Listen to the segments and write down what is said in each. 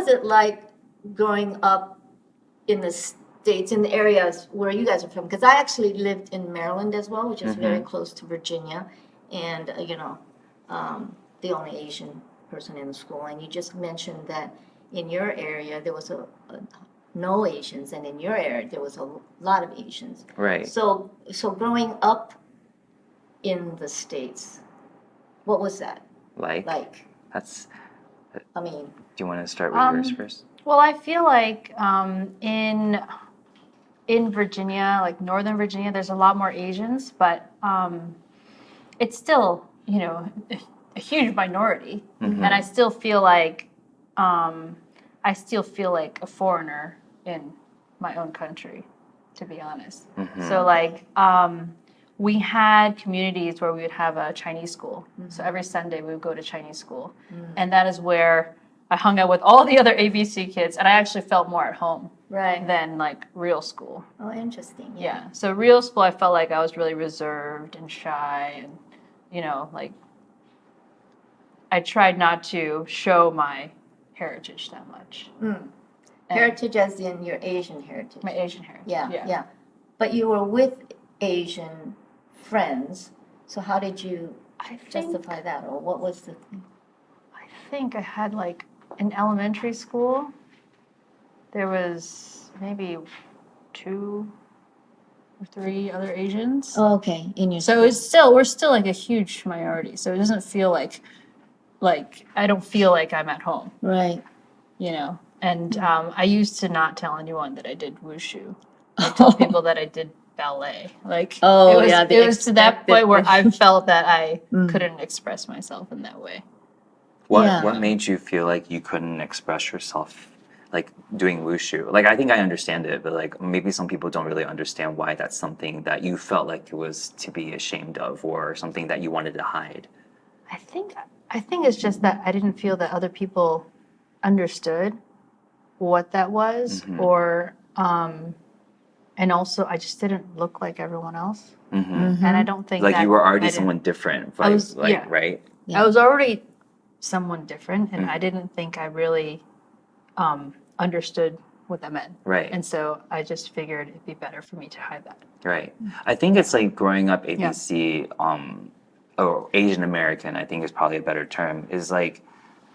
it like growing up in the States, in the areas where you guys are from? Because I actually lived in Maryland as well, which is very close to Virginia, and the only Asian person in the school. And you just mentioned that in your area there was no Asians, and in your area there was a lot of Asians. Right. So growing up in the States, what was that like? That's. I mean, do you want to start with yours first? Well, I feel like in Virginia, like Northern Virginia, there's a lot more Asians, but it's still, a huge minority, and I still feel like a foreigner in my own country, to be honest. So like we had communities where we would have a Chinese school. So every Sunday we would go to Chinese school, and that is where I hung out with all the other ABC kids, and I actually felt more at home than like real school. Oh, interesting. Yeah. So real school, I felt like I was really reserved and shy, and like I tried not to show my heritage that much. Heritage as in your Asian heritage. My Asian heritage. Yeah. But you were with Asian friends, so how did you justify that, or what was the thing? I think I had like in elementary school, there was maybe 2 or 3 other Asians. Oh, okay. In your So we're still like a huge minority. So it doesn't feel like I don't feel like I'm at home. Right. And I used to not tell anyone that I did wushu. I told people that I did ballet. Like it was to that point where I felt that I couldn't express myself in that way. What made you feel like you couldn't express yourself, like doing wushu? Like I think I understand it, but like maybe some people don't really understand why that's something that you felt like it was to be ashamed of, or something that you wanted to hide. I think it's just that I didn't feel that other people understood what that was, or and also I just didn't look like everyone else, and I don't think like that you were already someone different. Right? Right? I was already someone different, and I didn't think I really understood what that meant. Right. And so I just figured it'd be better for me to hide that. Right. I think it's like growing up ABC, or Asian American, I think is probably a better term, is like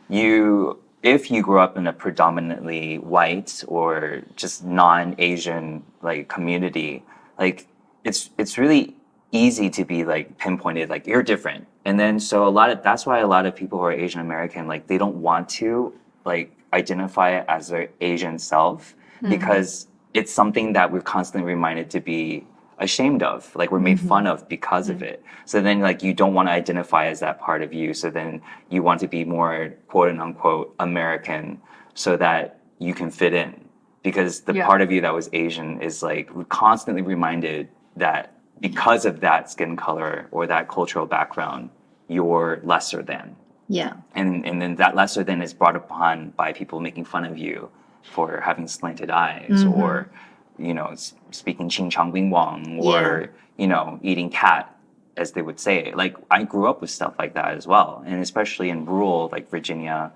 if you grew up in a predominantly white or just non-Asian like community, like it's really easy to be like pinpointed, like you're different. And then so that's why a lot of people who are Asian American, like they don't want to like identify as their Asian self, because it's something that we're constantly reminded to be ashamed of, like we're made fun of because of it. So then like you don't want to identify as that part of you, so then you want to be more quote unquote American so that you can fit in, because the part of you that was Asian is like constantly reminded that because of that skin color or that cultural background you're lesser than. And then that lesser than is brought upon by people making fun of you for having slanted eyes, or speaking Qing Chang Wing Wang, or eating cat, as they would say. Like I grew up with stuff like that as well, and especially in rural like Virginia,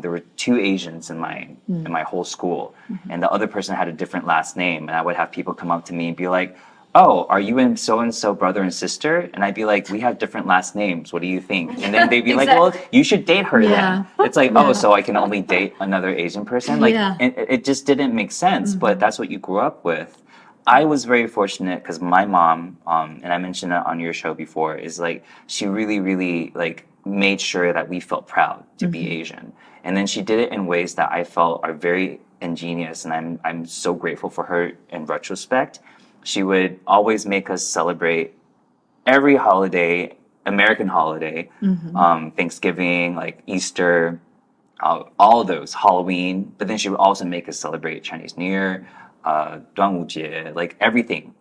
there were 2 Asians in my whole school, and the other person had a different last name, and I would have people come up to me and be like, "Oh, are you and so brother and sister?" And I'd be like, "We have different last names. What do you think?" And then they'd be like, "Well, you should date her then." It's like, oh, so I can only date another Asian person? Like, it just didn't make sense, but that's what you grew up with. I was very fortunate because my mom, and I mentioned it on your show before, is like, she really, really like made sure that we felt proud to be Asian. And then she did it in ways that I felt are very ingenious, and I'm so grateful for her in retrospect. She would always make us celebrate every holiday, American holiday, Thanksgiving, like Easter, all of those, Halloween. But then she would also make us celebrate Chinese New Year, 端午节, like everything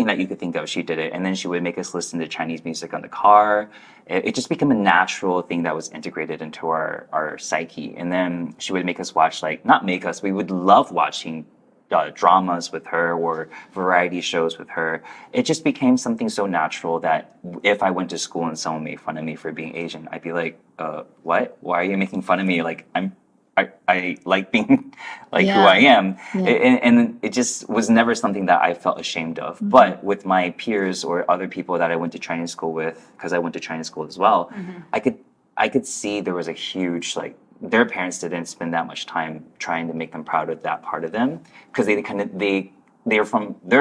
that you could think of, she did it. And then she would make us listen to Chinese music on the car. It just became a natural thing that was integrated into our psyche. And then she would make us watch, like, not make us, we would love watching dramas with her or variety shows with her. It just became something so natural that if I went to school and someone made fun of me for being Asian, I'd be like, what? Why are you making fun of me? Like, I like being like who Yeah. I am. Yeah. And it just was never something that I felt ashamed of. But with my peers or other people that I went to Chinese school with, because I went to Chinese school as well, I could see there was a huge like their parents didn't spend that much time trying to make them proud of that part of them because they're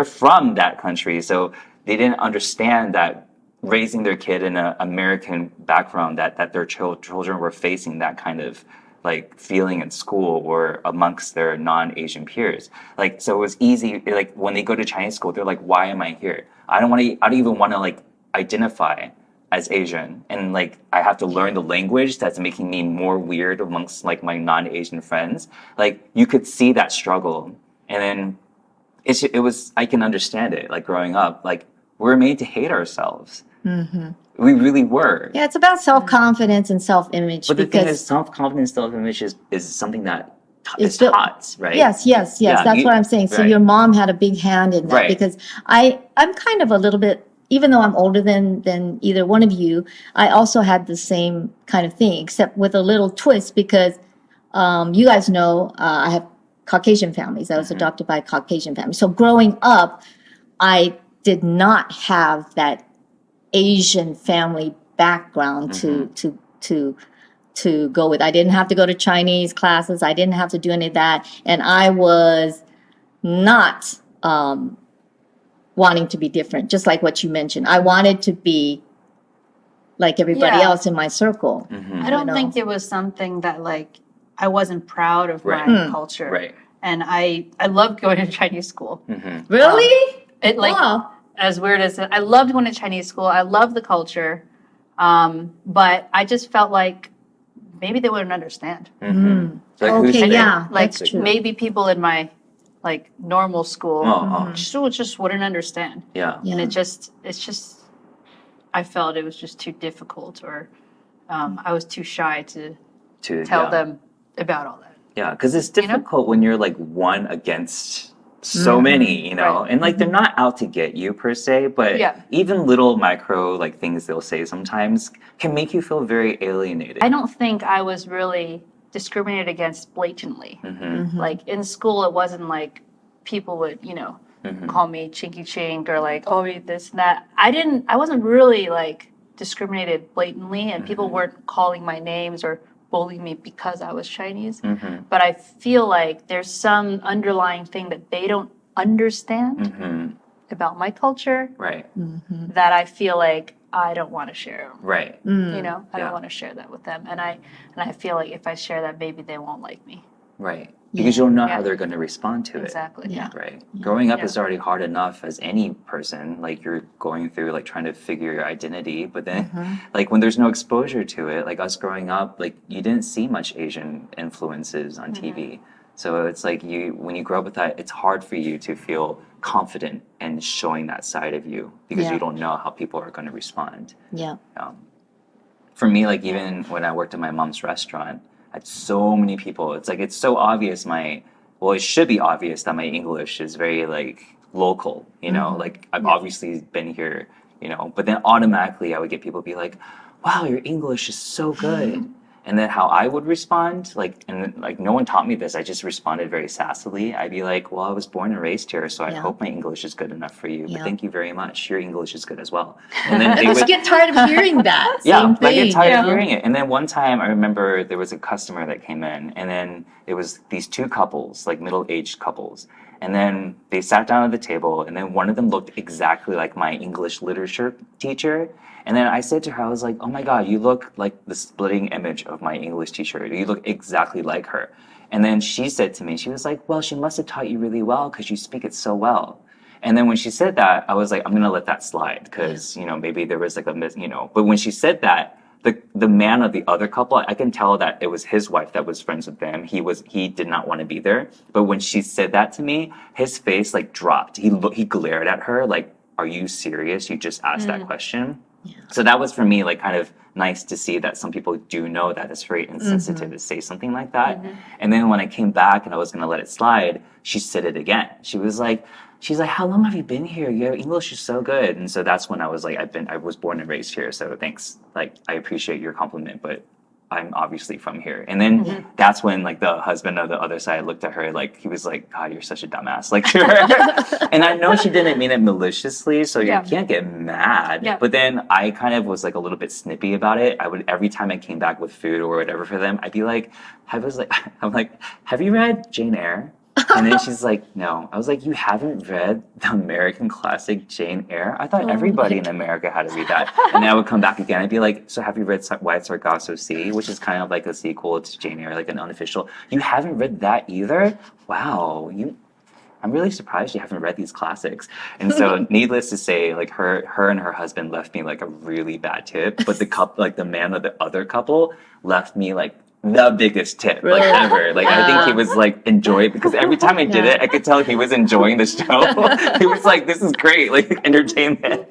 from that country, so they didn't understand that raising their kid in an American background that their children were facing that kind of like feeling in school or amongst their non-Asian peers. Like so it was easy like when they go to Chinese school, they're like, why am I here? I don't even want to like identify as Asian, and like I have to learn the language that's making me more weird amongst like my non-Asian friends. Like you could see that struggle, and then it was I can understand it. Like growing up, like we're made to hate ourselves. We really were. Yeah, it's about self-confidence and self-image. But the thing because is, self-confidence, self-image is something that It's is built- taught, right? Yes. Yeah, That's what I'm saying. So right. your mom had a big hand in that Right. because I'm kind of a little bit, even though I'm older than either one of you, I also had the same kind of thing, except with a little twist because you guys know I have Caucasian families. I was adopted by a Caucasian family. So growing up, I did not have that Asian family background to go with. I didn't have to go to Chinese classes. I didn't have to do any of that. And I was not wanting to be different, just like what you mentioned. I wanted to be like everybody Yeah. else in my circle. I don't know. think it was something that like I wasn't proud of Right. my culture. Right. And I loved going to Chinese school. Really? It like Wow. as weird as I loved going to Chinese school. I loved the culture. But I just felt like maybe they wouldn't understand. So, like, who's Okay, they? yeah, Like that's true. maybe people in my like normal school just wouldn't understand. Yeah. Yeah. And it's just I felt it was just too difficult or I was too shy to tell them about all that. Yeah, because it's difficult when you're like one against so many, you know, Right. and like they're not out to get you per se, but Yeah. even little micro like things they'll say sometimes can make you feel very alienated. I don't think I was really discriminated against blatantly. Like in school, it wasn't like people would, call me chinky chink or like, oh, this and that. I wasn't really like discriminated blatantly, and people weren't calling my names or bullying me because I was Chinese. But I feel like there's some underlying thing that they don't understand about my culture Right. that I feel like I don't want to share. Right. I Yeah. don't want to share that with them, and I feel like if I share that, maybe they won't like me. Right. Because you'll know how Yeah. they're going to respond to it. Exactly. Yeah. Right. Growing up Yeah. is already hard enough as any person. Like you're going through like trying to figure your identity, but then like when there's no exposure to it, like us growing up, like you didn't see much Asian influences on TV. So it's like when you grow up with that, it's hard for you to feel confident in showing that side of you because Yeah. you don't know how people are going to respond. Yeah. For me, like even when I worked at my mom's restaurant, I had so many people. It's like it's so obvious it should be obvious that my English is very like local, you know, like I've obviously been here, but then automatically I would get people be like, wow, your English is so good. And then how I would respond, no one taught me this. I just responded very sassily. I'd be like, well, I was born and raised here, so I Yeah. hope my English is good enough for you. Yeah. But thank you very much. Your English is good as well. And then they I would get tired of hearing that. yeah, Same I thing. get tired you of know? hearing it. And then one time I remember there was a customer that came in, and then it was these two couples, like middle-aged couples. And then they sat down at the table, and then one of them looked exactly like my English literature teacher. And then I said to her, I was like, oh my God, you look like the splitting image of my English teacher. You look exactly like her. And then she said to me, she was like, well, she must have taught you really well because you speak it so well. And then when she said that, I was like, I'm going to let that slide because, maybe there was like but when she said that, the man of the other couple, I can tell that it was his wife that was friends with them. He did not want to be there. But when she said that to me, his face like dropped. He glared at her like, are you serious? You just asked that question. So that was for me like kind of nice to see that some people do know that it's very insensitive to say something like that. And then when I came back and I was going to let it slide, she said it again. She's like, how long have you been here? Your English is so good. And so that's when I was like, I was born and raised here, so thanks. Like I appreciate your compliment, but I'm obviously from here. And then that's when like the husband of the other side looked at her like he was like, God, you're such a dumbass. Like and I know she didn't mean it maliciously, so you can't get mad. Yeah. But then I kind of was like a little bit snippy about it. I would every time I came back with food or whatever for them, I'd be like, I'm like, have you read Jane Eyre? And then she's like, no. I was like, you haven't read the American classic Jane Eyre? I thought everybody in America had to read that. And then I would come back again and be like, so have you read Wide Sargasso Sea, which is kind of like a sequel to Jane Eyre, like an unofficial. You haven't read that either? Wow, I'm really surprised you haven't read these classics. And so needless to say, like her and her husband left me like a really bad tip, but the man of the other couple left me like the biggest tip like ever. Like I think he was like enjoying because every time I did it, I could tell he was enjoying the show. He was like, this is great, like entertainment.